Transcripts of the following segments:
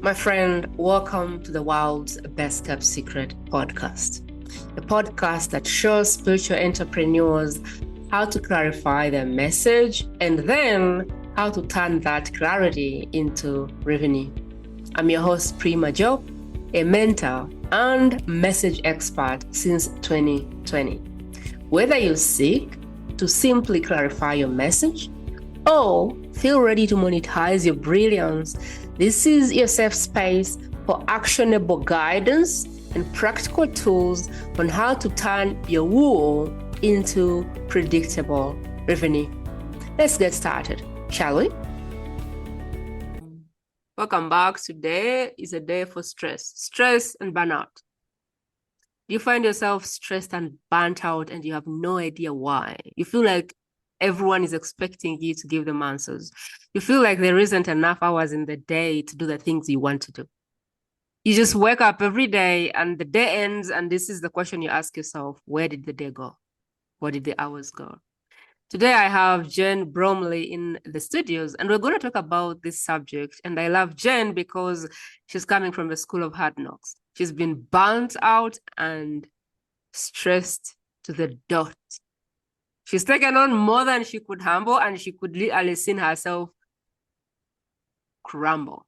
My friend, welcome to the world's best kept secret podcast, the podcast that shows spiritual entrepreneurs how to clarify their message and then how to turn that clarity into revenue. I'm your host, Prima Jope, a mentor and message expert since 2020. Whether you seek to simply clarify your message or feel ready to monetize your brilliance, this is your safe space for actionable guidance and practical tools on how to turn your woo into predictable revenue. Let's get started, shall we? Welcome back. Today is a day for stress and burnout. Do you find yourself stressed and burnt out and you have no idea why? You feel like everyone is expecting you to give them answers. You feel like there isn't enough hours in the day to do the things you want to do. You just wake up every day and the day ends, and this is the question you ask yourself: where did the day go? Where did the hours go? Today I have Jen Bromley in the studios, and we're going to talk about this subject. And I love Jen because she's coming from the school of hard knocks. She's been burnt out and stressed to the dot. She's taken on more than she could handle, and she could literally seen herself crumble.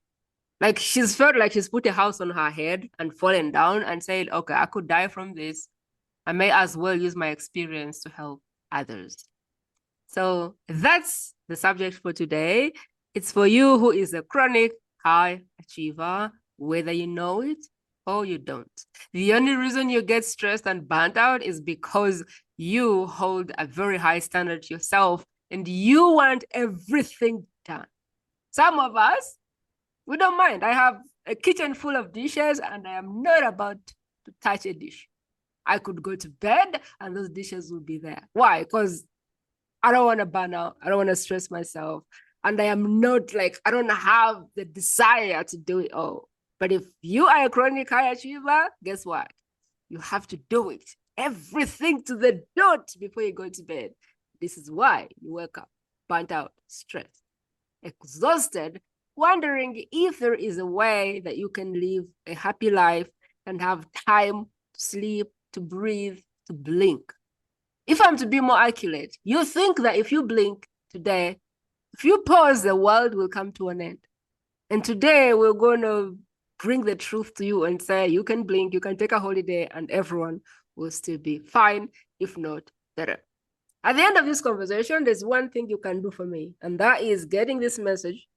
Like she's felt like she's put a house on her head and fallen down and said, okay, I could die from this. I may as well use my experience to help others. So that's the subject for today. It's for you who is a chronic high achiever, whether you know it or you don't. The only reason you get stressed and burnt out is because you hold a very high standard to yourself and you want everything done. Some of us, we don't mind. I have a kitchen full of dishes and I am not about to touch a dish. I could go to bed and those dishes will be there. Why? Because I don't want to burn out. I don't want to stress myself. And I am not like, I don't have the desire to do it all. But if you are a chronic high achiever, guess what? You have to do it. Everything to the dot before you go to bed. This is why you wake up burnt out, stressed, exhausted, wondering if there is a way that you can live a happy life and have time to sleep, to breathe, to blink. If I'm to be more accurate, you think that if you blink today, if you pause, the world will come to an end. And today we're going to bring the truth to you and say, you can blink, you can take a holiday, and everyone will still be fine, if not better. At the end of this conversation, there's one thing you can do for me, and that is getting this message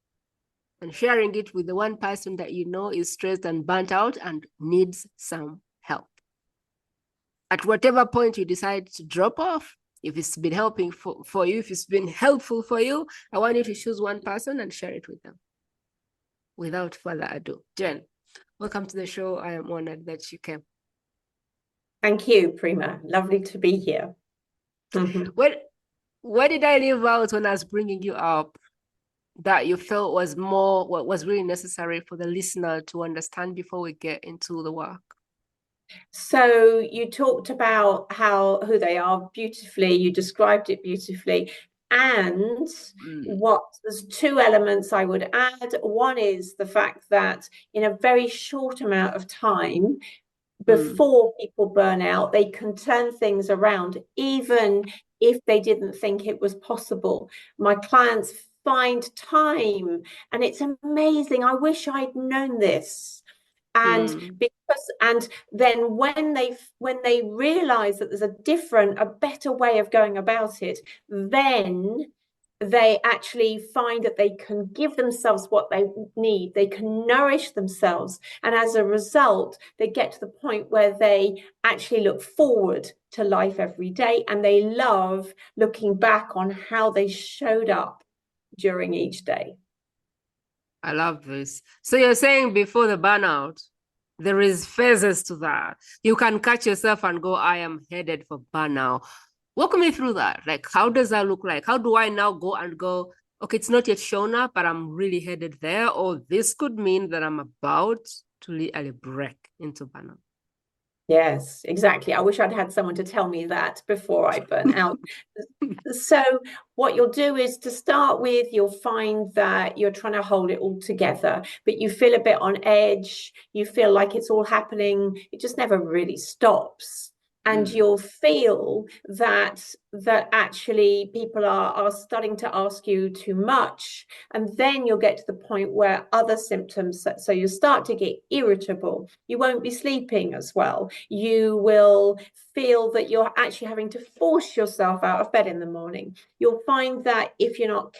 and sharing it with the one person that you know is stressed and burnt out and needs some help. At whatever point you decide to drop off, if it's been helping for you, if it's been helpful for you, I want you to choose one person and share it with them. Without further ado, Jen, welcome to the show. I am honored that you came. Thank you, Prima. Lovely to be here. What did I leave out when I was bringing you up that you felt was more, what was really necessary for the listener to understand before we get into the work? So you talked about who they are beautifully, you described it beautifully. And there's two elements I would add. One is the fact that in a very short amount of time, before people burn out, they can turn things around, even if they didn't think it was possible. My clients find time, and it's amazing. I wish I'd known this. And then when they realize that there's a better way of going about it, then they actually find that they can give themselves what they need. They can nourish themselves. And as a result, they get to the point where they actually look forward to life every day. And they love looking back on how they showed up during each day. I love this. So you're saying before the burnout, there is phases to that. You can catch yourself and go, I am headed for burnout. Walk me through that. Like, how does that look like? How do I now go, okay, it's not yet shown up, but I'm really headed there. Or this could mean that I'm about to literally break into burnout. Yes, exactly. I wish I'd had someone to tell me that before I burnt out. So what you'll do is, to start with, you'll find that you're trying to hold it all together, but you feel a bit on edge. You feel like it's all happening. It just never really stops. And Mm, you'll feel that actually people are starting to ask you too much. And then you'll get to the point where other symptoms, so you start to get irritable. You won't be sleeping as well. You will feel that you're actually having to force yourself out of bed in the morning. You'll find that if you're not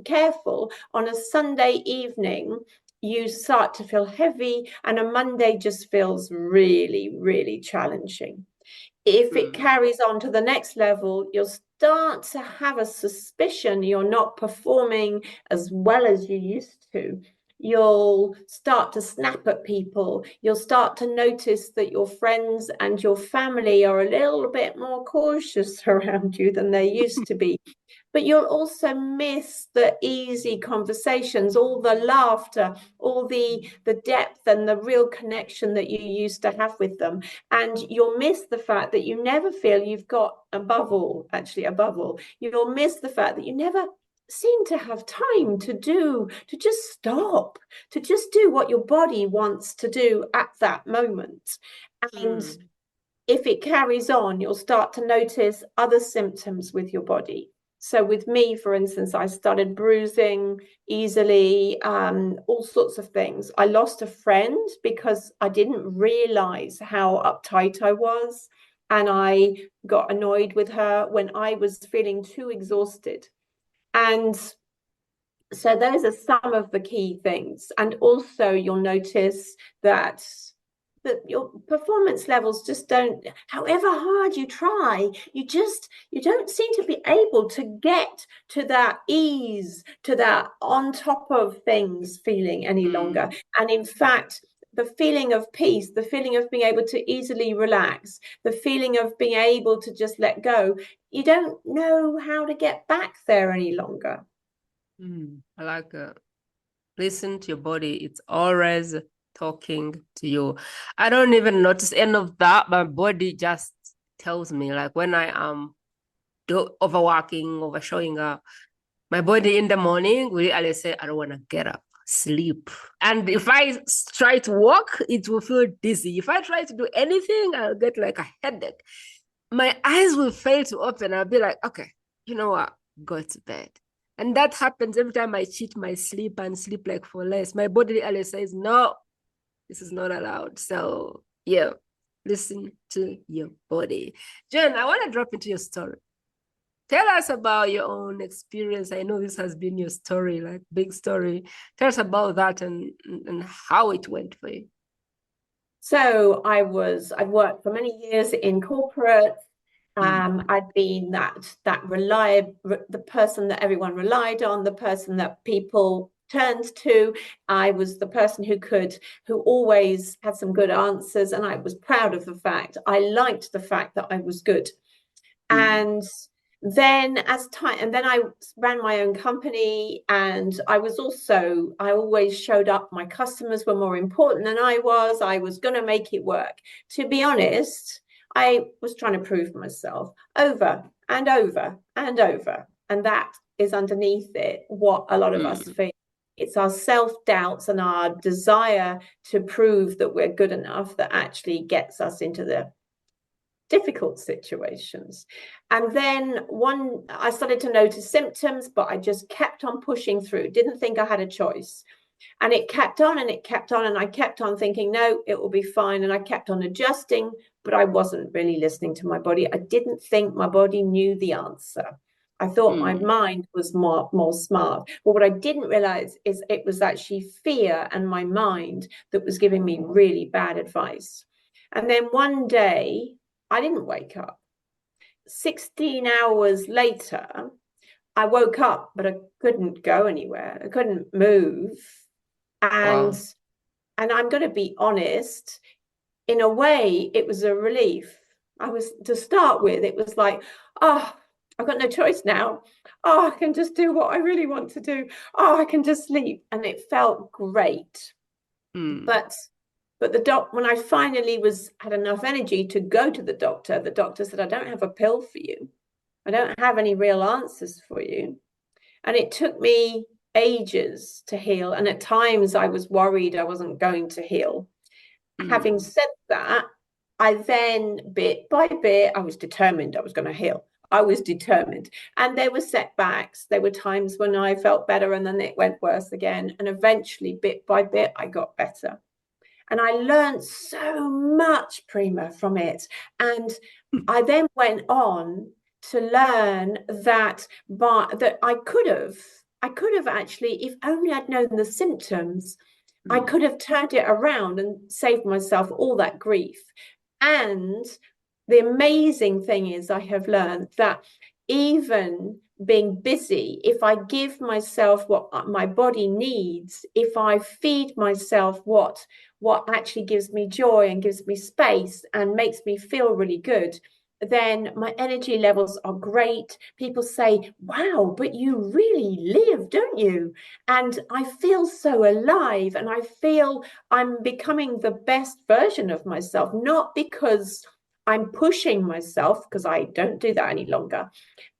careful, on a Sunday evening, you start to feel heavy, and a Monday just feels really, really challenging. If it mm, carries on to the next level, you'll start to have a suspicion you're not performing as well as you used to. You'll start to snap at people. You'll start to notice that your friends and your family are a little bit more cautious around you than they used to be. But you'll also miss the easy conversations, all the laughter, all the depth and the real connection that you used to have with them. And you'll miss the fact that you never feel you've got, above all, you'll miss the fact that you never seem to have time to just stop, to just do what your body wants to do at that moment. And mm, if it carries on, you'll start to notice other symptoms with your body. So with me, for instance, I started bruising easily, all sorts of things. I lost a friend because I didn't realize how uptight I was. And I got annoyed with her when I was feeling too exhausted. And so those are some of the key things. And also you'll notice that your performance levels just don't, however hard you try, you don't seem to be able to get to that ease, to that on top of things feeling any longer. mm, And in fact, the feeling of peace, the feeling of being able to easily relax, the feeling of being able to just let go, you don't know how to get back there any longer. I like listen to your body. It's always talking to you. I don't even notice any of that. My body just tells me, like when I am overworking, over showing up, my body in the morning will always say, I don't want to get up, sleep. And if I try to walk, it will feel dizzy. If I try to do anything, I'll get like a headache. My eyes will fail to open. I'll be like, okay, you know what? Go to bed. And that happens every time I cheat my sleep and sleep like for less. My body always says, no, this is not allowed. So, yeah, listen to your body. Jen, I want to drop into your story. Tell us about your own experience. I know this has been your story, like big story. Tell us about that and how it went for you. So I've worked for many years in corporate. Mm, I'd been that reliable, the person that everyone relied on, the person that people turned to. I was the person who always had some good answers, and I was proud of the fact. I liked the fact that I was good. mm, And then I ran my own company, and I always showed up. My customers were more important than I was going to make it work. To be honest, I was trying to prove myself over and over and over, and that is underneath it what a lot of us mm, feel. It's our self-doubts and our desire to prove that we're good enough that actually gets us into the difficult situations. And then I started to notice symptoms, but I just kept on pushing through, didn't think I had a choice. And it kept on and it kept on. And I kept on thinking, no, it will be fine. And I kept on adjusting, but I wasn't really listening to my body. I didn't think my body knew the answer. I thought my mm, mind was more smart. But what I didn't realize is it was actually fear and my mind that was giving me really bad advice. And then one day, I didn't wake up. 16 hours later, I woke up, but I couldn't go anywhere. I couldn't move. And wow. and I'm going to be honest, in a way, it was a relief. I was to start with, it was like, oh, I've got no choice now. Oh, I can just do what I really want to do. Oh, I can just sleep. And it felt great. Mm, But But when I finally had enough energy to go to the doctor said, I don't have a pill for you. I don't have any real answers for you. And it took me ages to heal. And at times I was worried I wasn't going to heal. Having said that, I then, bit by bit, I was determined I was going to heal. I was determined. And there were setbacks. There were times when I felt better and then it went worse again. And eventually, bit by bit, I got better. And I learned so much, Prima, from it. And I then went on to learn that I could have actually, if only I'd known the symptoms, I could have turned it around and saved myself all that grief. And the amazing thing is, I have learned that even being busy, if I give myself what my body needs, if I feed myself what actually gives me joy and gives me space and makes me feel really good, then my energy levels are great. People say, wow, but you really live, don't you? And I feel so alive, and I feel I'm becoming the best version of myself, not because I'm pushing myself, because I don't do that any longer,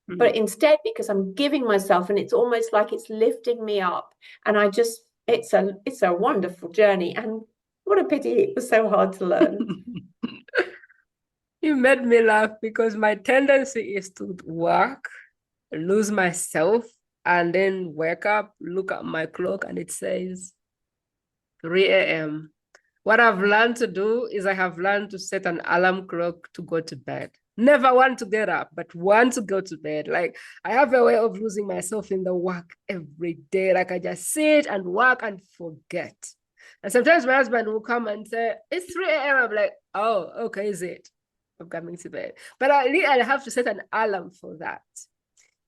but instead because I'm giving myself, and it's almost like it's lifting me up. And it's a wonderful journey. And what a pity it was so hard to learn. You made me laugh because my tendency is to work, lose myself, and then wake up, look at my clock, and it says 3 a.m. What I've learned to do is I have learned to set an alarm clock to go to bed. Never want to get up, but want to go to bed. Like, I have a way of losing myself in the work every day. Like, I just sit and work and forget. And sometimes my husband will come and say, it's 3 a.m. I'm like, oh, okay, is it? I'm coming to bed. But I have to set an alarm for that.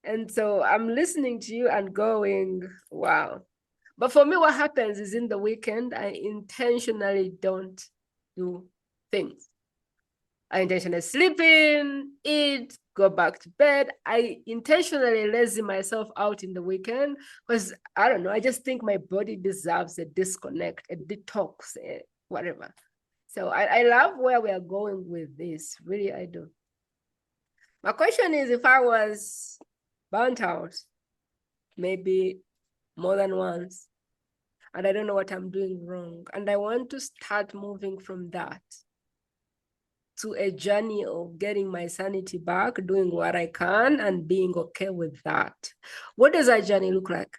And so I'm listening to you and going, wow. But for me, what happens is in the weekend, I intentionally don't do things. I intentionally sleep in, eat, go back to bed. I intentionally lazy myself out in the weekend because I don't know. I just think my body deserves a disconnect, a detox, whatever. So I love where we are going with this. Really, I do. My question is, if I was burnt out, maybe more than once, and I don't know what I'm doing wrong, and I want to start moving from that to a journey of getting my sanity back, doing what I can, and being okay with that. What does that journey look like?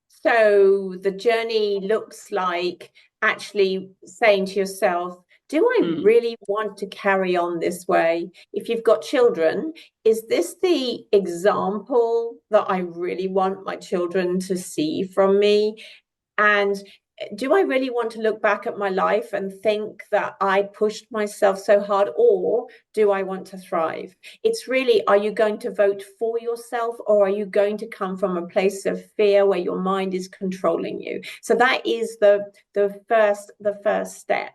So the journey looks like actually saying to yourself, do I really want to carry on this way? If you've got children, is this the example that I really want my children to see from me? And do I really want to look back at my life and think that I pushed myself so hard, or do I want to thrive? It's really, are you going to vote for yourself, or are you going to come from a place of fear where your mind is controlling you? So that is the first step.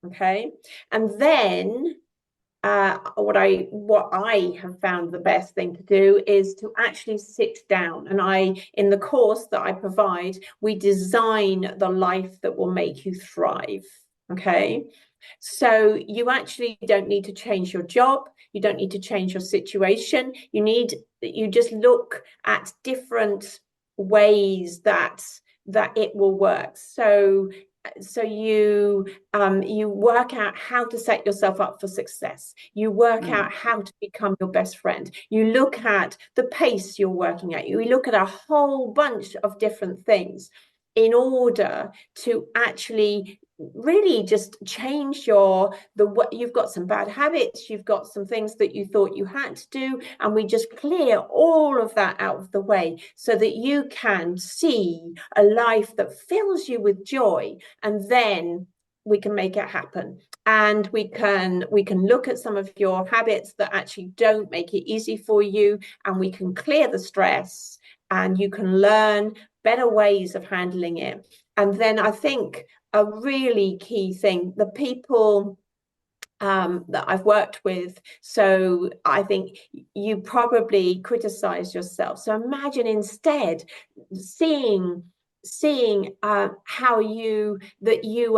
Okay. And then what I have found the best thing to do is to actually sit down, and in the course that I provide, we design the life that will make you thrive. Okay. So you actually don't need to change your job. You don't need to change your situation. You just look at different ways that it will work. So you work out how to set yourself up for success. You work out how to become your best friend. You look at the pace you're working at. You look at a whole bunch of different things in order to actually really just change you've got some bad habits, you've got some things that you thought you had to do, and we just clear all of that out of the way so that you can see a life that fills you with joy. And then we can make it happen, and we can look at some of your habits that actually don't make it easy for you, and we can clear the stress, and you can learn better ways of handling it. And then I think a really key thing, the people that I've worked with, so I think you probably criticize yourself. So imagine instead seeing seeing how you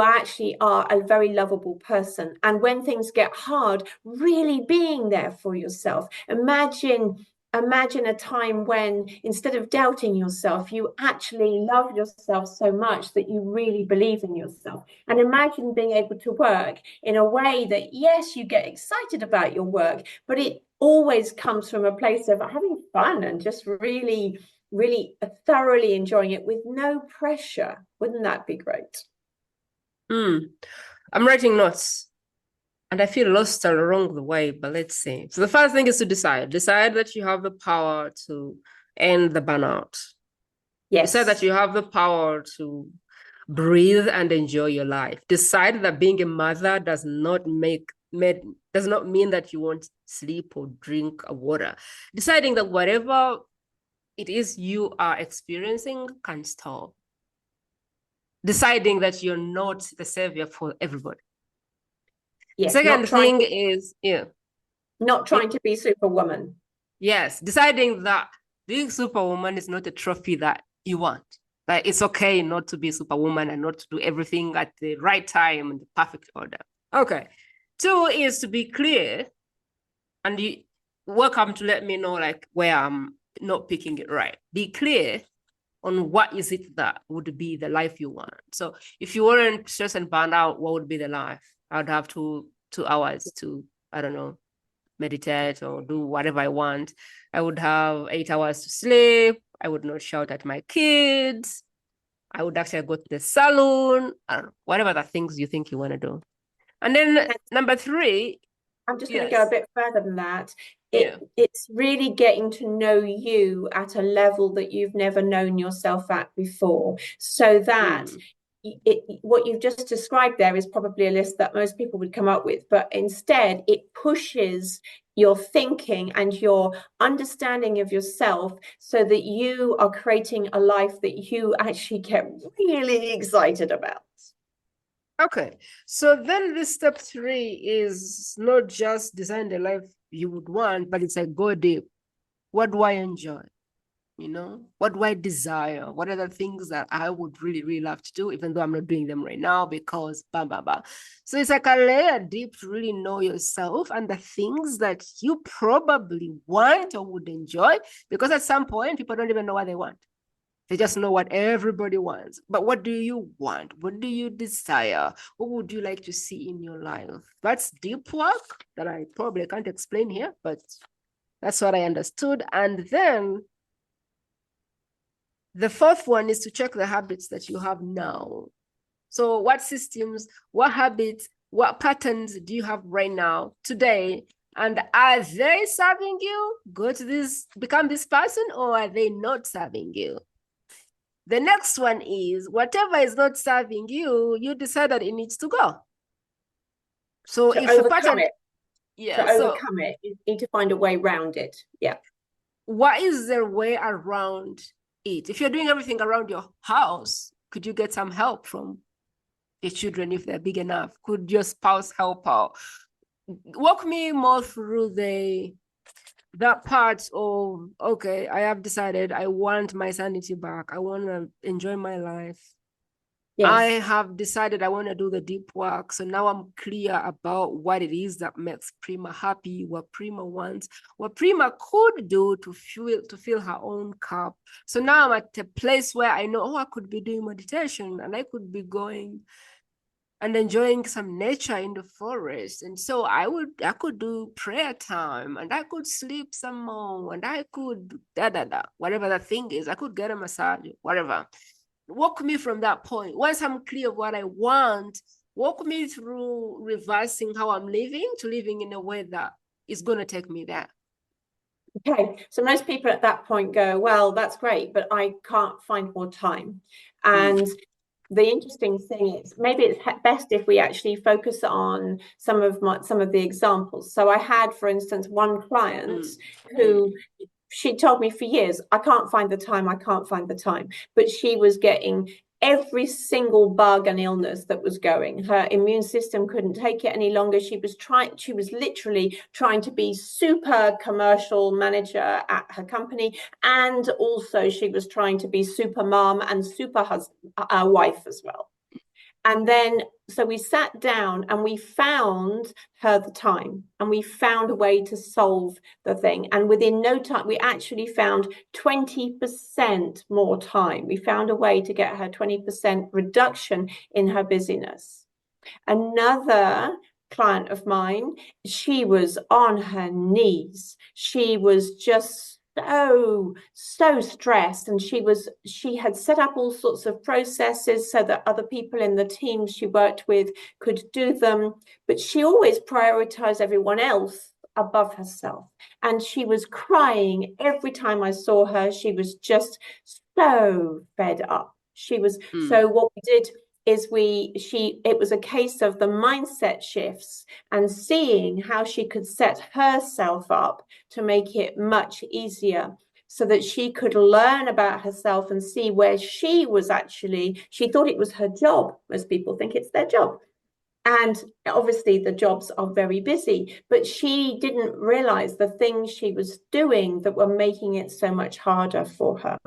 actually are a very lovable person, and when things get hard, really being there for yourself. Imagine a time when, instead of doubting yourself, you actually love yourself so much that you really believe in yourself. And imagine being able to work in a way that, yes, you get excited about your work, but it always comes from a place of having fun and just really, really thoroughly enjoying it with no pressure. Wouldn't that be great? I'm writing notes. And I feel lost along the way, but let's see. So the first thing is to decide. Decide that you have the power to end the burnout. Decide that Yes. you have the power to breathe and enjoy your life. Decide that being a mother does not does not mean that you won't sleep or drink water. Deciding that whatever it is you are experiencing can stop. Deciding that you're not the savior for everybody. The Yes, second thing is, yeah. Not trying to be Superwoman. Yes, deciding that being Superwoman is not a trophy that you want. Like it's okay not to be Superwoman and not to do everything at the right time in the perfect order. Okay. Two is to be clear, and you welcome to let me know like where I'm not picking it right. Be clear on what is it that would be the life you want. So if you weren't stressed and burned out, what would be the life? I'd have 2 hours to, I don't know, meditate or do whatever I want. I would have 8 hours to sleep. I would not shout at my kids. I would actually go to the salon, whatever the things you think you want to do. And then number 3, I'm just going to go a yes, bit further than that. yeah, It's really getting to know you at a level that you've never known yourself at before, so that what you've just described there is probably a list that most people would come up with, but instead it pushes your thinking and your understanding of yourself so that you are creating a life that you actually get really excited about. Okay, so then this step 3 is not just design the life you would want, but it's like go deep. What do I enjoy? You know, what do I desire? What are the things that I would really, really love to do, even though I'm not doing them right now because blah, blah, blah. So it's like a layer deep to really know yourself and the things that you probably want or would enjoy, because at some point, people don't even know what they want. They just know what everybody wants. But what do you want? What do you desire? What would you like to see in your life? That's deep work that I probably can't explain here, but that's what I understood. And then the fourth one is to check the habits that you have now. So what systems, what habits, what patterns do you have right now, today? And are they serving you? Go to this, become this person, or are they not serving you? The next one is whatever is not serving you, you decide that it needs to go. So To if a overcome pattern, it. yeah, To so overcome it, you need to find a way around it. Yeah. what is the way around it? If you're doing everything around your house, could you get some help from your children if they're big enough? Could your spouse help out? Walk me more through that part of, okay, I have decided I want my sanity back. I want to enjoy my life. I Yes. have decided I want to do the deep work. So now I'm clear about what it is that makes Prima happy, what Prima wants, what Prima could do to fill her own cup. So now I'm at a place where I know, oh, I could be doing meditation and I could be going and enjoying some nature in the forest. And so I could do prayer time and I could sleep some more and I could whatever that thing is. I could get a massage, whatever. Walk me from that point. Once I'm clear of what I want, walk me through reversing how I'm living to living in a way that is going to take me there. Okay. So most people at that point go, well, that's great, but I can't find more time. And the interesting thing is maybe it's best if we actually focus on some of the examples. So I had, for instance, one client who she told me for years, I can't find the time, but she was getting every single bug and illness that was going. Her immune system couldn't take it any longer. She was literally trying to be super commercial manager at her company, and also she was trying to be super mom and super wife as well. And then, so we sat down and we found her the time, and we found a way to solve the thing. And within no time, we actually found 20% more time. We found a way to get her 20% reduction in her busyness. Another client of mine, she was on her knees. She was just so stressed, and she had set up all sorts of processes so that other people in the team she worked with could do them, but she always prioritized everyone else above herself, and she was crying every time I saw her. She was just so fed up. So what we did is it was a case of the mindset shifts and seeing how she could set herself up to make it much easier, so that she could learn about herself and see where she thought it was her job. Most people think it's their job. And obviously the jobs are very busy, but she didn't realize the things she was doing that were making it so much harder for her.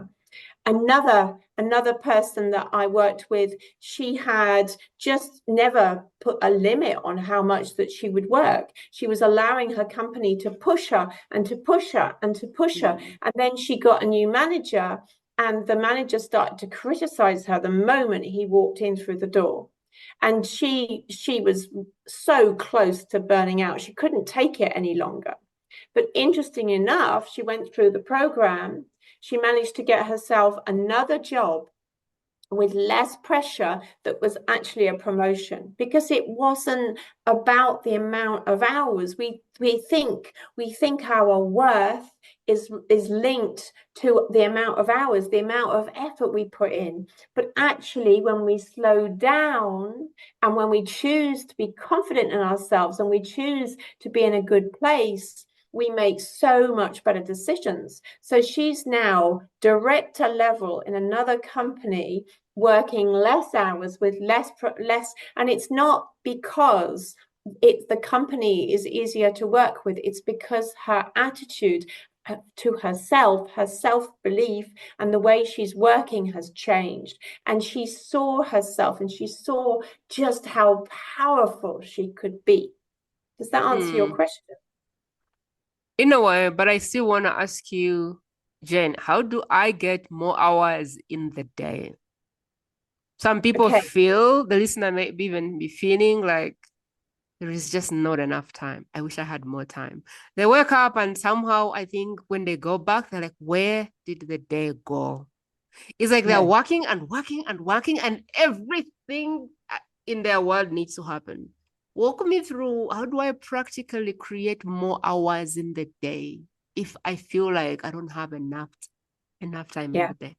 Another person that I worked with, she had just never put a limit on how much that she would work. She was allowing her company to push her and to push her and to push her. And then she got a new manager, and the manager started to criticize her the moment he walked in through the door. And she was so close to burning out. She couldn't take it any longer. But interesting enough, she went through the program. She managed to get herself another job with less pressure that was actually a promotion, because it wasn't about the amount of hours. We think our worth is linked to the amount of hours, the amount of effort we put in. But actually, when we slow down and when we choose to be confident in ourselves and we choose to be in a good place, we make so much better decisions. So she's now director level in another company, working less hours with less, and it's not because the company is easier to work with. It's because her attitude to herself, her self-belief, and the way she's working has changed. And she saw herself, and she saw just how powerful she could be. Does that answer your question? In a way, but I still want to ask you, Jen, how do I get more hours in the day? Some people feel, the listener may even be feeling like there is just not enough time. I wish I had more time. They wake up and somehow I think when they go back, they're like, where did the day go? It's like they're working and working and working, and everything in their world needs to happen. Walk me through, how do I practically create more hours in the day if I feel like I don't have enough time in the day?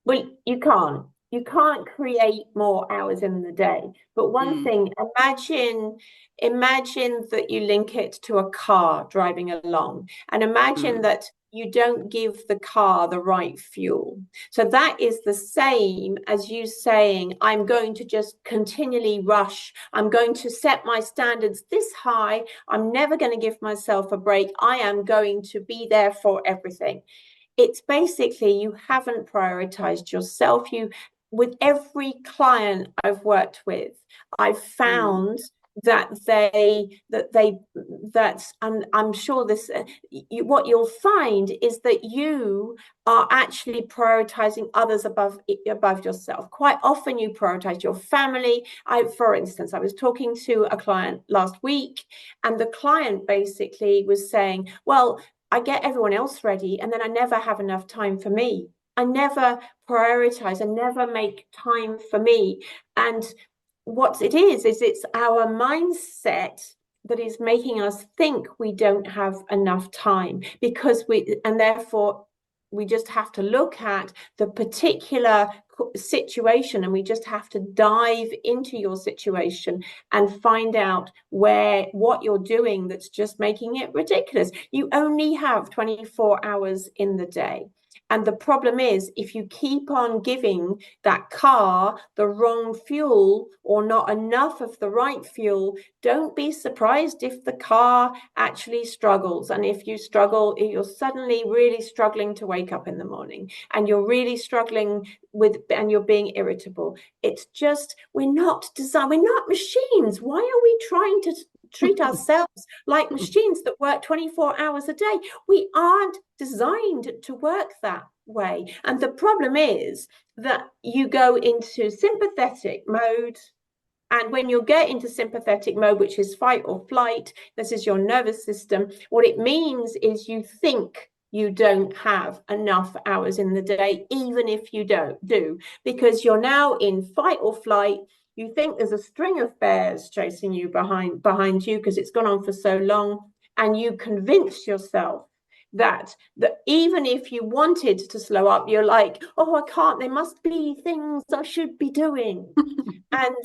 Well, you can't create more hours in the day. But one thing, imagine that you link it to a car driving along, and imagine that you don't give the car the right fuel. So that is the same as you saying, I'm going to just continually rush. I'm going to set my standards this high. I'm never going to give myself a break. I am going to be there for everything. It's basically you haven't prioritized yourself. With every client I've worked with, I've found and I'm sure this what you'll find is that you are actually prioritizing others above yourself. Quite often you prioritize your family. For instance, I was talking to a client last week, and the client basically was saying, well, I get everyone else ready, and then I never have enough time for me. I never prioritize. I never make time for me. And what it is it's our mindset that is making us think we don't have enough time, and therefore we just have to look at the particular situation, and we just have to dive into your situation and find out what you're doing that's just making it ridiculous. You only have 24 hours in the day. And the problem is, if you keep on giving that car the wrong fuel or not enough of the right fuel, don't be surprised if the car actually struggles. And if you struggle, you're suddenly really struggling to wake up in the morning, and you're really struggling and you're being irritable. It's just, we're not machines. Why are we trying to treat ourselves like machines that work 24 hours a day? We aren't designed to work that way. And the problem is that you go into sympathetic mode. And when you get into sympathetic mode, which is fight or flight, this is your nervous system, what it means is you think you don't have enough hours in the day, even if you do, because you're now in fight or flight. You think there's a string of bears chasing you behind you because it's gone on for so long, and you convince yourself that even if you wanted to slow up, you're like, oh, I can't, there must be things I should be doing. And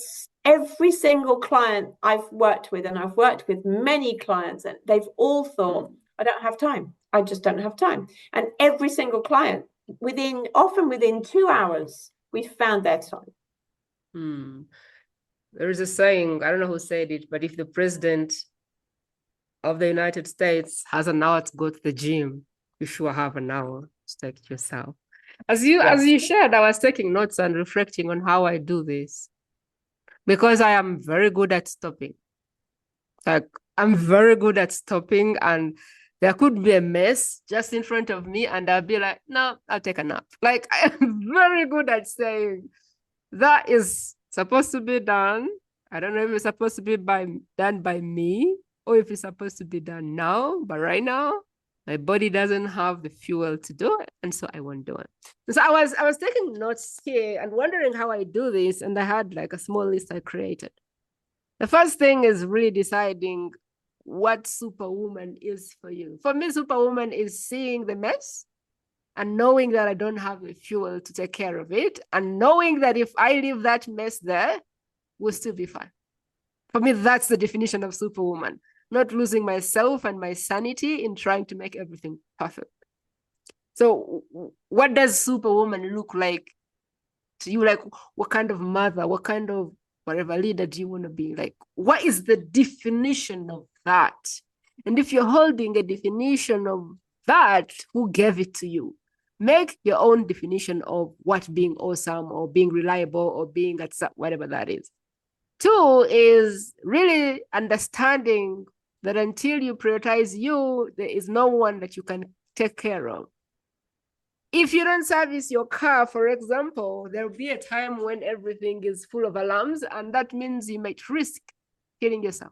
every single client I've worked with, and I've worked with many clients, and they've all thought, I don't have time. I just don't have time. And every single client, often within 2 hours, we've found their time. There is a saying, I don't know who said it, but if the president of the United States has an hour to go to the gym, you sure have an hour to take it yourself. As you shared, I was taking notes and reflecting on how I do this, because I am very good at stopping. Like, I'm very good at stopping, and there could be a mess just in front of me, and I'll be like, no, I'll take a nap. Like, I am very good at saying that is supposed to be done. I don't know if it's supposed to be done by me, or if it's supposed to be done now, but right now my body doesn't have the fuel to do it, and so I won't do it. And so I was taking notes here and wondering how I do this, and I had like a small list I created. The first thing is really deciding what superwoman is for you. For me, superwoman is seeing the mess and knowing that I don't have the fuel to take care of it, and knowing that if I leave that mess there, we'll still be fine. For me, that's the definition of superwoman. Not losing myself and my sanity in trying to make everything perfect. So what does superwoman look like to you? Like, what kind of mother, what kind of whatever leader do you want to be? Like, what is the definition of that? And if you're holding a definition of that, who gave it to you? Make your own definition of what being awesome or being reliable or being at whatever that is. 2 is really understanding that until you prioritize you, there is no one that you can take care of. If you don't service your car, for example, there'll be a time when everything is full of alarms, and that means you might risk killing yourself.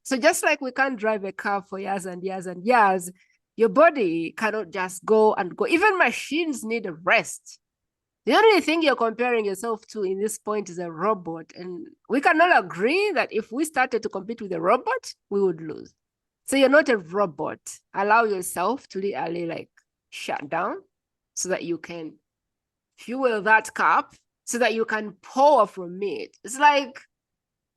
So just like we can't drive a car for years and years and years, your body cannot just go and go. Even machines need a rest. The only thing you're comparing yourself to in this point is a robot. And we can all agree that if we started to compete with a robot, we would lose. So you're not a robot. Allow yourself to really like shut down so that you can fuel that cup, so that you can pour from it. It's like,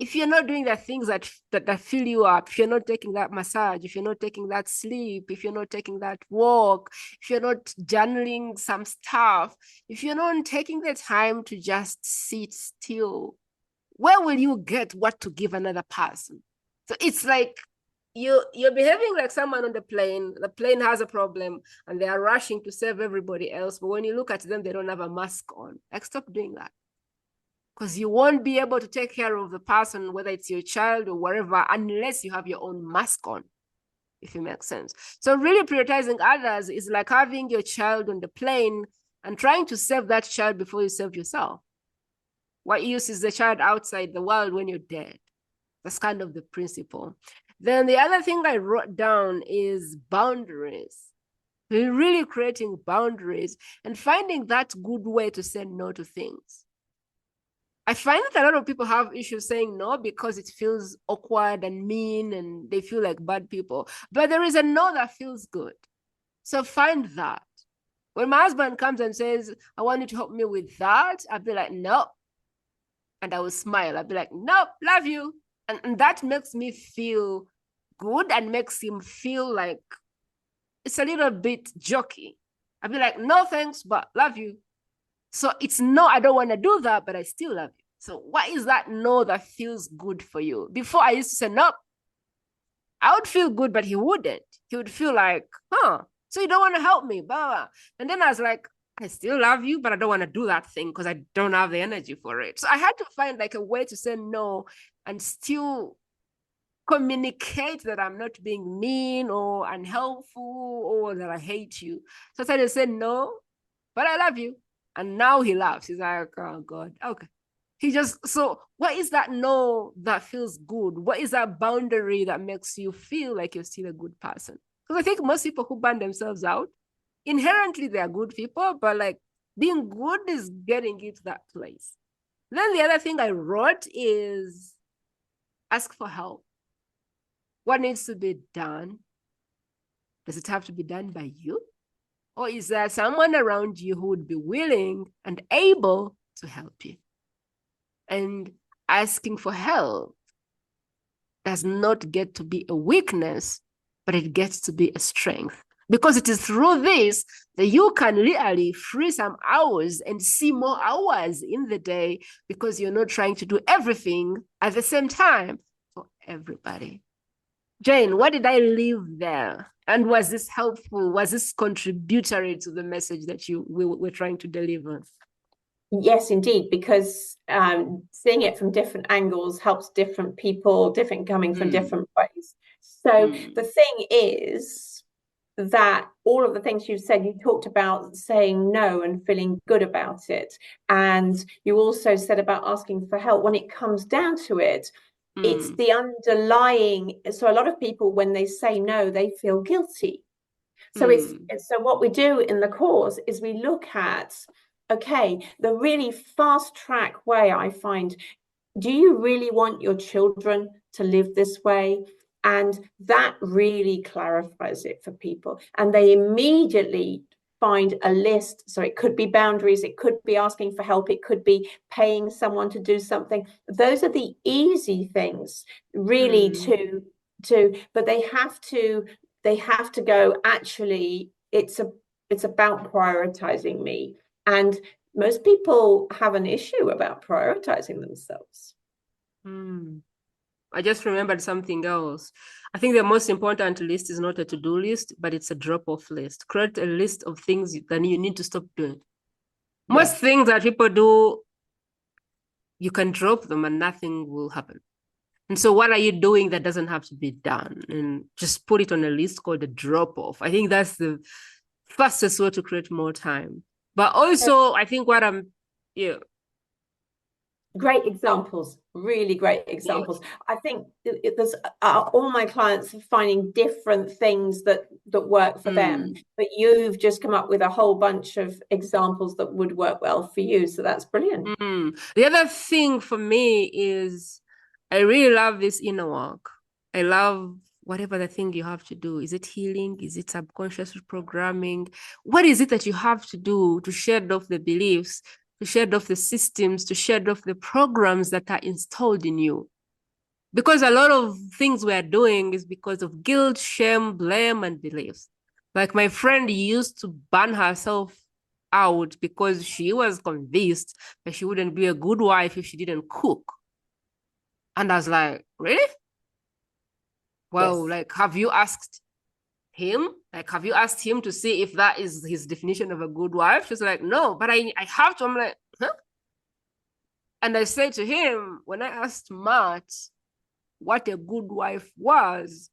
if you're not doing the things that fill you up, if you're not taking that massage, if you're not taking that sleep, if you're not taking that walk, if you're not journaling some stuff, if you're not taking the time to just sit still, where will you get what to give another person? So it's like you're behaving like someone on the plane has a problem and they are rushing to save everybody else. But when you look at them, they don't have a mask on. Like, stop doing that. Because you won't be able to take care of the person, whether it's your child or whatever, unless you have your own mask on, if it makes sense. So really prioritizing others is like having your child on the plane and trying to save that child before you save yourself. What use is the child outside the world when you're dead? That's kind of the principle. Then the other thing I wrote down is boundaries. We're really creating boundaries and finding that good way to say no to things. I find that a lot of people have issues saying no because it feels awkward and mean and they feel like bad people. But there is a no that feels good. So find that. When my husband comes and says, I want you to help me with that, I'll be like, no. And I will smile. I'll be like, no, love you. And that makes me feel good and makes him feel like it's a little bit jokey. I'd be like, no, thanks, but love you. So it's no, I don't want to do that, but I still love you. So what is that no that feels good for you? Before I used to say, nope, I would feel good, but he wouldn't. He would feel like, so you don't want to help me, blah, blah. And then I was like, I still love you, but I don't want to do that thing because I don't have the energy for it. So I had to find like a way to say no and still communicate that I'm not being mean or unhelpful or that I hate you. So I started to say no, but I love you. And now he laughs. He's like, oh God, okay. So what is that no that feels good? What is that boundary that makes you feel like you're still a good person? Because I think most people who burn themselves out, inherently they are good people, but like being good is getting you to that place. Then the other thing I wrote is ask for help. What needs to be done? Does it have to be done by you? Or is there someone around you who would be willing and able to help you? And asking for help does not get to be a weakness, but it gets to be a strength. Because it is through this that you can literally free some hours and see more hours in the day because you're not trying to do everything at the same time for everybody. Jane, what did I leave there? And was this helpful? Was this contributory to the message that we were trying to deliver? Yes, indeed, because seeing it from different angles helps different people, coming from different ways. So the thing is that all of the things you said, you talked about saying no and feeling good about it. And you also said about asking for help. When it comes down to it, it's the underlying. So a lot of people, when they say no, they feel guilty. So so what we do in the course is we look at, okay, the really fast track way I find, do you really want your children to live this way? And that really clarifies it for people. And they immediately find a list. So it could be boundaries, it could be asking for help, it could be paying someone to do something. Those are the easy things really but they have to go, actually, it's about prioritizing me. And most people have an issue about prioritizing themselves. I just remembered something else. I think the most important list is not a to-do list, but it's a drop-off list. Create a list of things that you need to stop doing. Most things that people do, you can drop them and nothing will happen. And so what are you doing that doesn't have to be done? And just put it on a list called a drop-off. I think that's the fastest way to create more time. But also, I think great examples, really great examples. Yes. I think there's all my clients are finding different things that work for them, but you've just come up with a whole bunch of examples that would work well for you. So that's brilliant. The other thing for me is I really love this inner work. I love whatever the thing you have to do. Is it healing? Is it subconscious reprogramming? What is it that you have to do to shed off the beliefs, to shed off the systems, to shed off the programs that are installed in you? Because a lot of things we are doing is because of guilt, shame, blame, and beliefs. Like my friend used to burn herself out because she was convinced that she wouldn't be a good wife if she didn't cook. And I was like, really? Well, yes. Like, have you asked him? Like, have you asked him to see if that is his definition of a good wife? She's like, no, but I have to. I'm like, huh? And I said to him, when I asked Matt what a good wife was,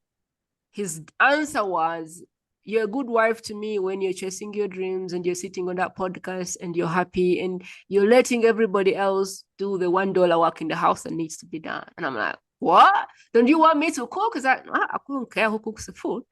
his answer was, you're a good wife to me when you're chasing your dreams and you're sitting on that podcast and you're happy and you're letting everybody else do the $1 work in the house that needs to be done. And I'm like, what? Don't you want me to cook? Because I couldn't care who cooks the food.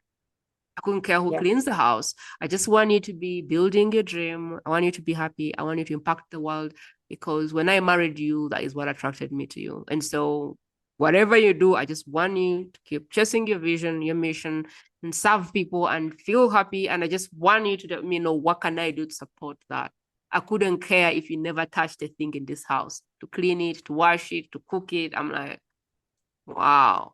I couldn't care who cleans the house. I just want you to be building your dream. I want you to be happy. I want you to impact the world, because when I married you, that is what attracted me to you. And so whatever you do, I just want you to keep chasing your vision, your mission, and serve people and feel happy. And I just want you to let me know, what can I do to support that? I couldn't care if you never touched a thing in this house, to clean it, to wash it, to cook it. I'm like, wow.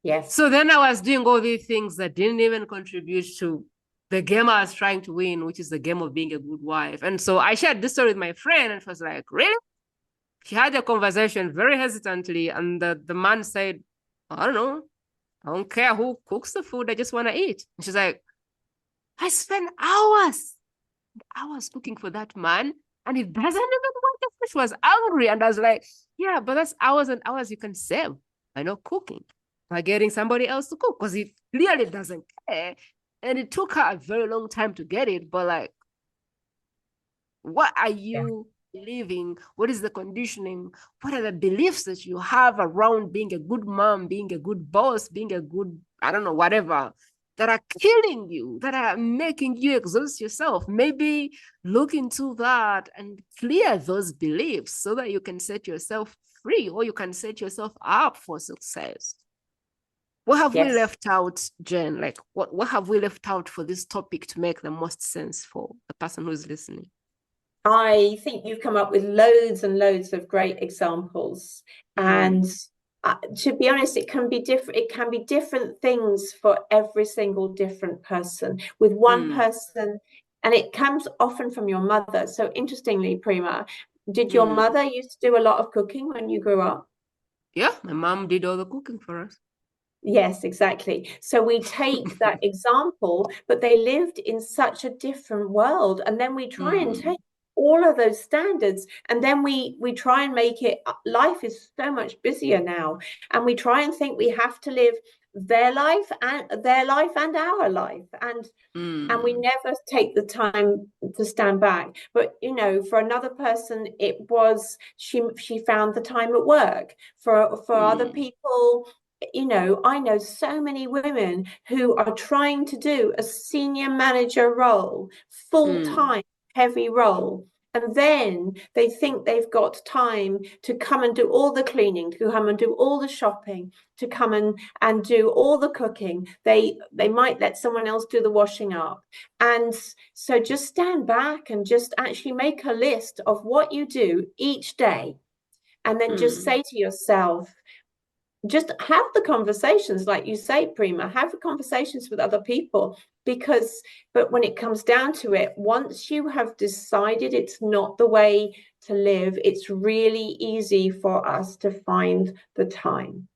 Yes. So then I was doing all these things that didn't even contribute to the game I was trying to win, which is the game of being a good wife. And so I shared this story with my friend, and she was like, really? She had a conversation very hesitantly, and the man said, I don't know. I don't care who cooks the food. I just want to eat. And she's like, I spent hours cooking for that man, and he doesn't even want the food. She was angry. And I was like, yeah, but that's hours and hours you can save by not cooking, by getting somebody else to cook, because he clearly doesn't care. And it took her a very long time to get it. But like, what are Yeah. you believing? What is the conditioning? What are the beliefs that you have around being a good mom, being a good boss, being a good, I don't know, whatever, that are killing you, that are making you exhaust yourself? Maybe look into that and clear those beliefs so that you can set yourself free, or you can set yourself up for success. What have we Yes. left out, Jen? Like, what have we left out for this topic to make the most sense for the person who's listening? I think you've come up with loads and loads of great examples. And to be honest, it can be different. It can be different things for every single different person. With one person, and it comes often from your mother. So interestingly, Prima, did your mother used to do a lot of cooking when you grew up? Yeah, my mom did all the cooking for us. Yes, exactly. So we take that example, but they lived in such a different world. And then we try and take all of those standards, and then we try and make it, life is so much busier now. And we try and think we have to live their life and our life. And we never take the time to stand back. But you know, for another person, it was she found the time at work. For other people, you know, I know so many women who are trying to do a senior manager role, full time, heavy role. And then they think they've got time to come and do all the cleaning, to come and do all the shopping, to come and do all the cooking. They might let someone else do the washing up. And so just stand back and just actually make a list of what you do each day. And then just say to yourself, just have the conversations, like you say, Prima, have the conversations with other people. But when it comes down to it, once you have decided it's not the way to live, it's really easy for us to find the time.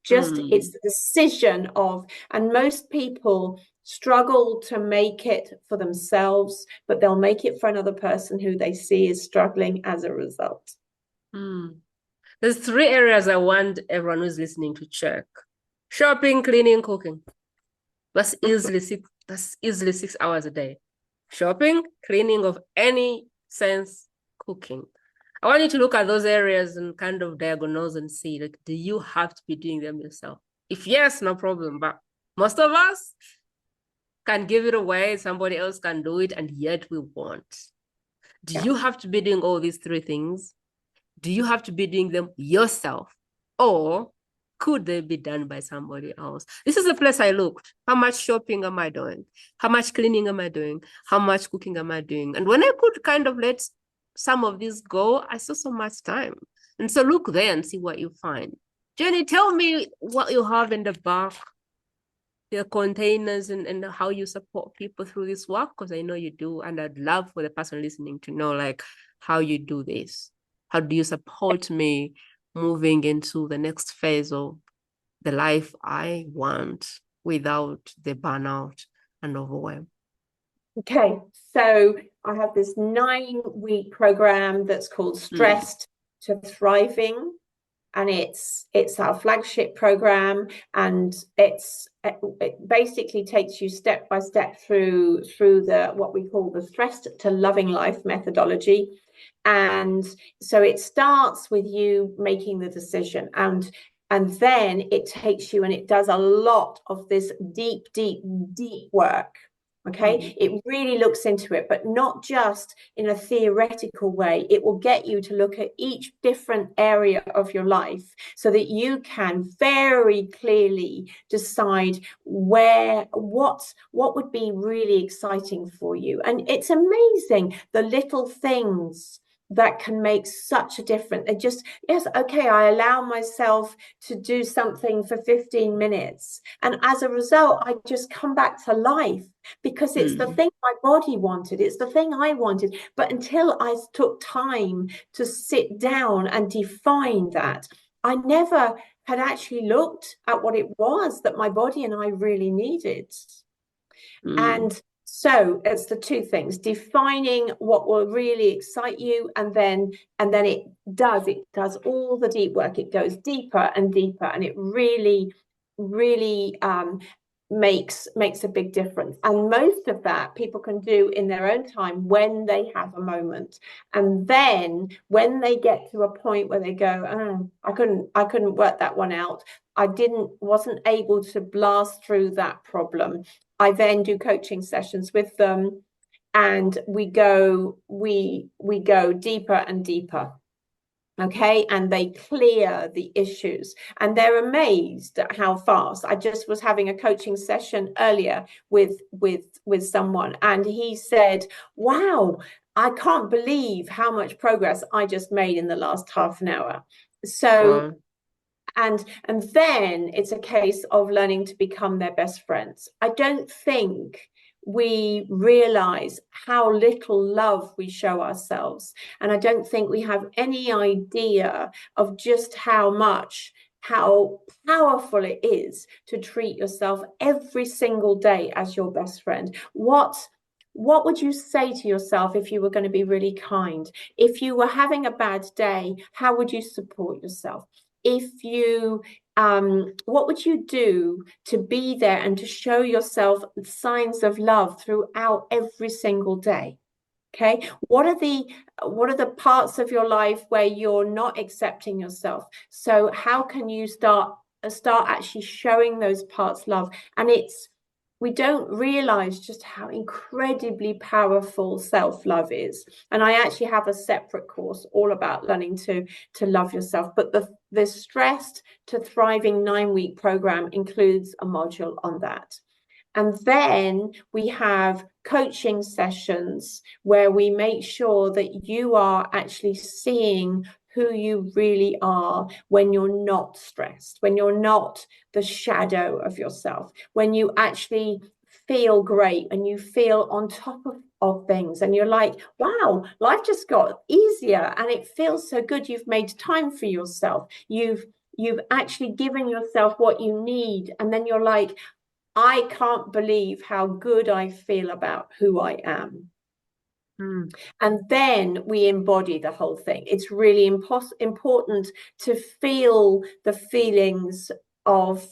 It's the decision of, and most people struggle to make it for themselves, but they'll make it for another person who they see is struggling as a result. There's 3 areas I want everyone who's listening to check: shopping, cleaning, cooking. That's easily 6 hours a day. Shopping, cleaning of any sense, cooking. I want you to look at those areas and kind of diagnose and see, like, do you have to be doing them yourself? If yes, no problem. But most of us can give it away. Somebody else can do it, and yet we won't. Do you have to be doing all these 3 things? Do you have to be doing them yourself? Or could they be done by somebody else? This is the place I looked. How much shopping am I doing? How much cleaning am I doing? How much cooking am I doing? And when I could kind of let some of these go, I saw so much time. And so look there and see what you find. Jenny, tell me what you have in the back, your containers, and how you support people through this work, because I know you do. And I'd love for the person listening to know, like, how you do this. How do you support me moving into the next phase of the life I want without the burnout and overwhelm? Okay, so I have this 9-week program that's called Stressed to Thriving, and it's our flagship program, and it basically takes you step by step through the what we call the Stressed to Loving Life methodology. And so it starts with you making the decision, and then it takes you and it does a lot of this deep work. Okay, it really looks into it, but not just in a theoretical way. It will get you to look at each different area of your life so that you can very clearly decide what would be really exciting for you. And it's amazing the little things that can make such a difference. It just, yes, okay, I allow myself to do something for 15 minutes. And as a result, I just come back to life because it's the thing my body wanted. It's the thing I wanted. But until I took time to sit down and define that, I never had actually looked at what it was that my body and I really needed. And so it's the two things: defining what will really excite you, and then it does all the deep work. It goes deeper and deeper, and it really makes a big difference. And most of that people can do in their own time when they have a moment. And then when they get to a point where they go, oh, I couldn't work that one out, wasn't able to blast through that problem, I then do coaching sessions with them, and we go deeper and deeper. Okay, and they clear the issues, and they're amazed at how fast. I just was having a coaching session earlier with someone, and he said, wow, I can't believe how much progress I just made in the last half an hour. So and then it's a case of learning to become their best friends. I don't think we realize how little love we show ourselves, and I don't think we have any idea of just how powerful it is to treat yourself every single day as your best friend. What would you say to yourself if you were going to be really kind? If you were having a bad day, how would you support yourself? If you what would you do to be there and to show yourself signs of love throughout every single day? Okay, what are the parts of your life where you're not accepting yourself? So how can you start actually showing those parts love? And we don't realize just how incredibly powerful self-love is. And I actually have a separate course all about learning to love yourself. But the Stressed to Thriving 9-week program includes a module on that. And then we have coaching sessions where we make sure that you are actually seeing who you really are when you're not stressed, when you're not the shadow of yourself, when you actually feel great and you feel on top of things, and you're like, wow, life just got easier and it feels so good. You've made time for yourself. You've actually given yourself what you need. And then you're like, I can't believe how good I feel about who I am. And then we embody the whole thing. It's really important to feel the feelings of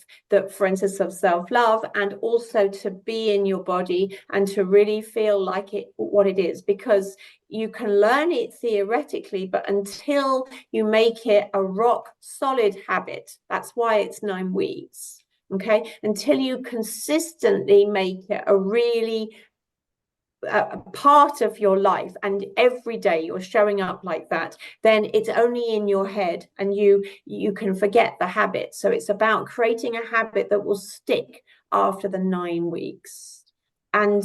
for instance, of self-love, and also to be in your body and to really feel like what it is, because you can learn it theoretically, but until you make it a rock solid habit, that's why it's 9 weeks. Okay, until you consistently make it a part of your life, and every day you're showing up like that, then it's only in your head, and you can forget the habit. So it's about creating a habit that will stick after the 9 weeks. And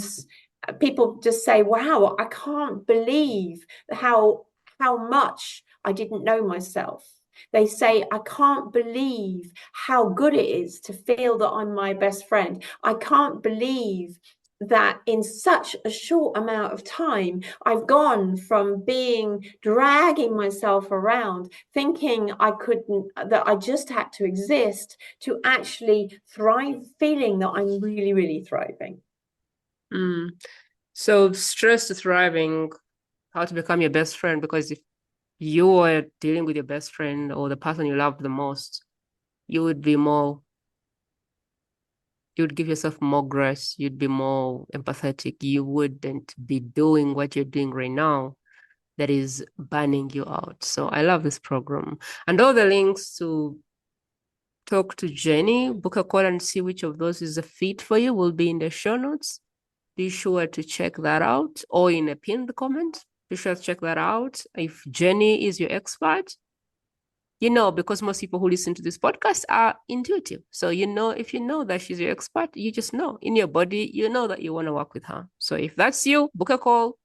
people just say, wow, I can't believe how much I didn't know myself. They say, I can't believe how good it is to feel that I'm my best friend. I can't believe that in such a short amount of time, I've gone from dragging myself around, thinking that I just had to exist, to actually thrive, feeling that I'm really, really thriving. So Stress to Thriving, how to become your best friend, because if you are dealing with your best friend or the person you love the most, you would give yourself more grace. You'd be more empathetic. You wouldn't be doing what you're doing right now that is burning you out. So I love this program. And all the links to talk to Jenny, book a call and see which of those is a fit for you will be in the show notes. Be sure to check that out, or in a pinned comment. Be sure to check that out. If Jenny is your expert, because most people who listen to this podcast are intuitive. So, if you know that she's your expert, you just know in your body, that you want to work with her. So if that's you, book a call,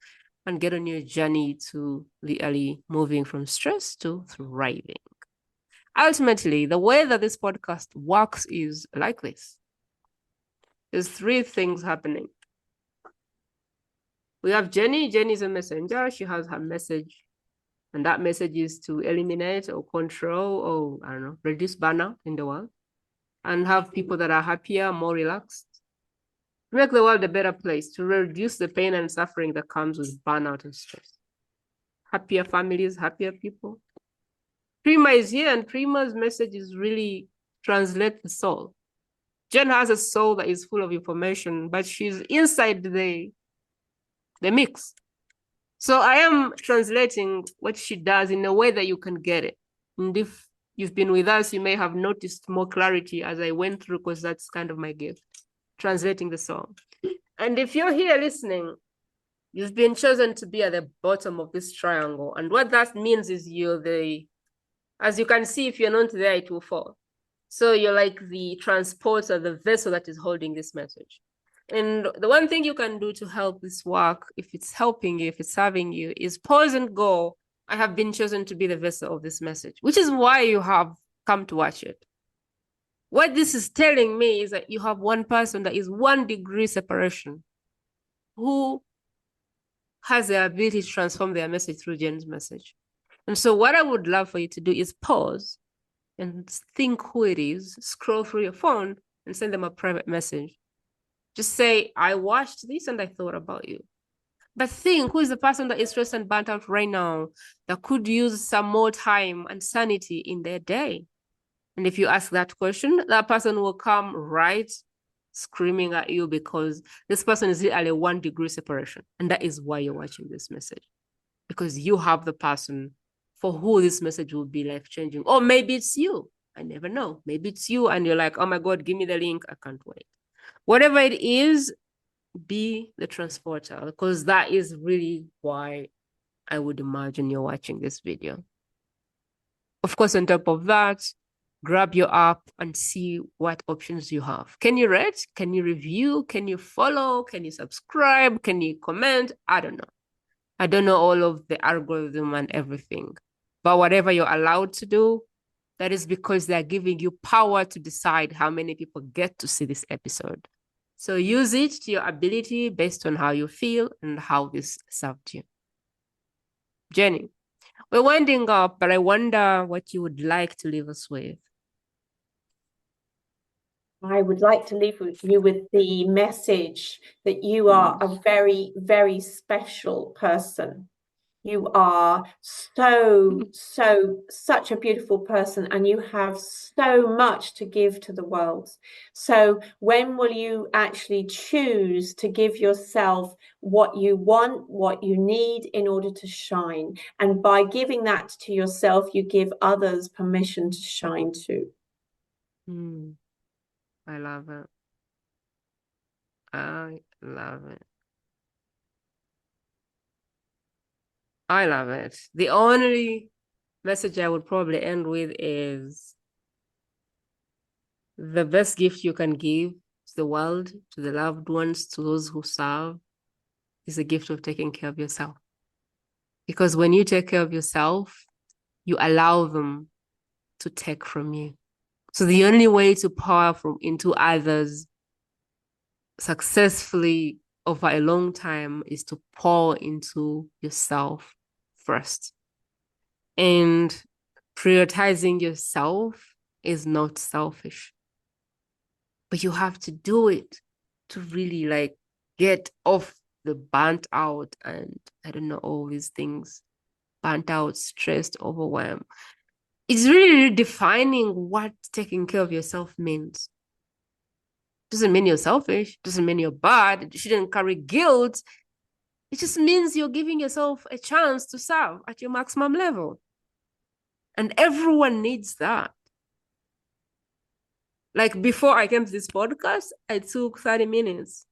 and get on your journey to literally moving from stress to thriving. Ultimately, the way that this podcast works is like this. There's three things happening. We have Jenny. Jenny is a messenger. She has her message. And that message is to eliminate or control or, I don't know, reduce burnout in the world and have people that are happier, more relaxed, make the world a better place, to reduce the pain and suffering that comes with burnout and stress. Happier families, happier people. Prima is here, and Prima's message is really translate the soul. Jen has a soul that is full of information, but she's inside the mix. So I am translating what she does in a way that you can get it. And if you've been with us, you may have noticed more clarity as I went through, because that's kind of my gift, translating the song. And if you're here listening, you've been chosen to be at the bottom of this triangle. And what that means is as you can see, if you're not there, it will fall. So you're like the transporter, the vessel that is holding this message. And the one thing you can do to help this work, if it's helping you, if it's serving you, is pause and go, I have been chosen to be the vessel of this message, which is why you have come to watch it. What this is telling me is that you have one person that is 1 degree separation who has the ability to transform their message through Jen's message. And so what I would love for you to do is pause and think who it is, scroll through your phone and send them a private message. Just say, I watched this and I thought about you. But think, who is the person that is stressed and burnt out right now that could use some more time and sanity in their day? And if you ask that question, that person will come right screaming at you, because this person is literally 1 degree separation. And that is why you're watching this message, because you have the person for who this message will be life-changing. Or maybe it's you. I never know. Maybe it's you and you're like, oh my God, give me the link. I can't wait. Whatever it is, be the transporter, because that is really why I would imagine you're watching this video. Of course, on top of that, grab your app and see what options you have. Can you rate? Can you review? Can you follow? Can you subscribe? Can you comment? I don't know. I don't know all of the algorithm and everything. But whatever you're allowed to do, that is because they're giving you power to decide how many people get to see this episode. So use it to your ability based on how you feel and how this served you. Jenny, we're winding up, but I wonder what you would like to leave us with. I would like to leave you with the message that you are a very, very special person. You are such a beautiful person, and you have so much to give to the world. So when will you actually choose to give yourself what you want, what you need in order to shine? And by giving that to yourself, you give others permission to shine too. I love it. I love it. I love it. The only message I would probably end with is the best gift you can give to the world, to the loved ones, to those who serve, is the gift of taking care of yourself. Because when you take care of yourself, you allow them to take from you. So the only way to pour into others successfully over a long time is to pour into yourself first. And prioritizing yourself is not selfish, but you have to do it to really get off the burnt out and I don't know, all these things, burnt out, stressed, overwhelmed. It's really redefining what taking care of yourself means. Doesn't mean you're selfish, doesn't mean you're bad, it shouldn't carry guilt. It just means you're giving yourself a chance to serve at your maximum level. And everyone needs that. Like before I came to this podcast, I took 30 minutes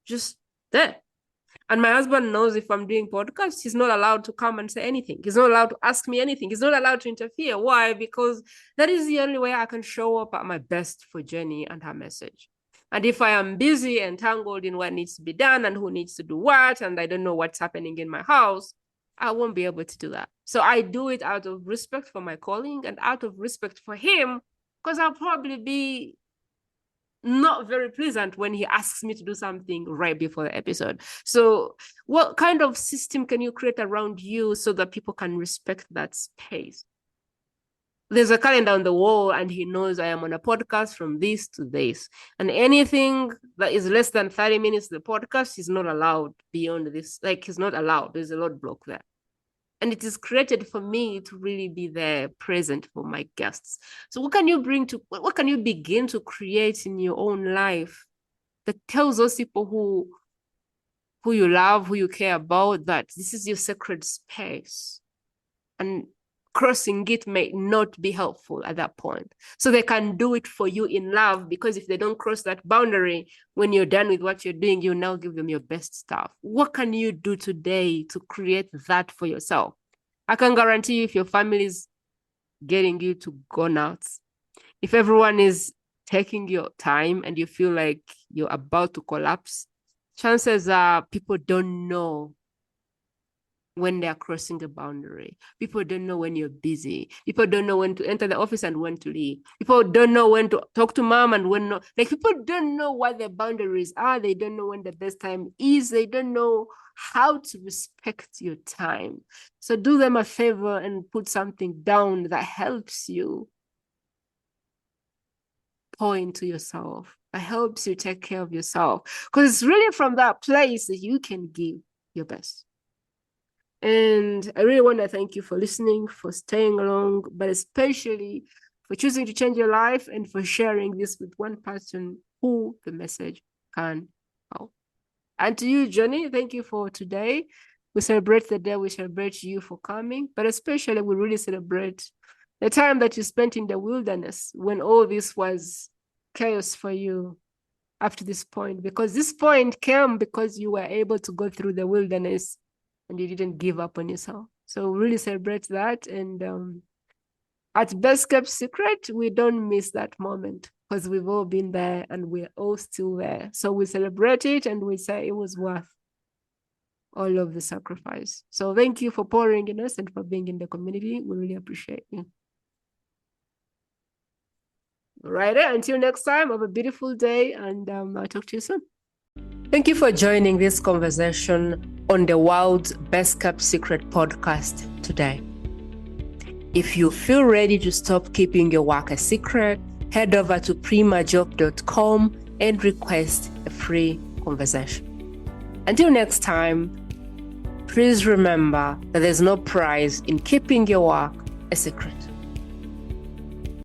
just there. And my husband knows if I'm doing podcasts, he's not allowed to come and say anything. He's not allowed to ask me anything. He's not allowed to interfere. Why? Because that is the only way I can show up at my best for Jenny and her message. And if I am busy and tangled in what needs to be done and who needs to do what, and I don't know what's happening in my house, I won't be able to do that. So I do it out of respect for my calling and out of respect for him, because I'll probably be not very pleasant when he asks me to do something right before the episode. So what kind of system can you create around you so that people can respect that space? There's a calendar on the wall and he knows I am on a podcast from this to this. And anything that is less than 30 minutes, the podcast is not allowed beyond this. Like, he's not allowed. There's a roadblock there. And it is created for me to really be there present for my guests. So what can you begin to create in your own life that tells those people who you love, who you care about, that this is your sacred space? And crossing it may not be helpful at that point. So they can do it for you in love, because if they don't cross that boundary, when you're done with what you're doing, you now give them your best stuff. What can you do today to create that for yourself? I can guarantee you, if your family is getting you to go nuts, if everyone is taking your time and you feel like you're about to collapse, chances are people don't know when they're crossing the boundary. People don't know when you're busy. People don't know when to enter the office and when to leave. People don't know when to talk to mom and when not. Like, people don't know what their boundaries are. They don't know when the best time is. They don't know how to respect your time. So do them a favor and put something down that helps you pour into yourself, that helps you take care of yourself. Because it's really from that place that you can give your best. And I really want to thank you for listening, for staying along, but especially for choosing to change your life and for sharing this with one person who the message can help. And to you, Johnny, thank you for today. We celebrate the day, we celebrate you for coming, but especially we really celebrate the time that you spent in the wilderness when all this was chaos for you up to this point, because this point came because you were able to go through the wilderness and you didn't give up on yourself. So really celebrate that. And at Best Kept Secret, we don't miss that moment, because we've all been there and we're all still there. So we celebrate it and we say it was worth all of the sacrifice. So thank you for pouring in us and for being in the community. We really appreciate you. All right, until next time, have a beautiful day, and I'll talk to you soon. Thank you for joining this conversation on the World's Best Kept Secret podcast today. If you feel ready to stop keeping your work a secret, head over to primajope.com and request a free conversation. Until next time, please remember that there's no prize in keeping your work a secret.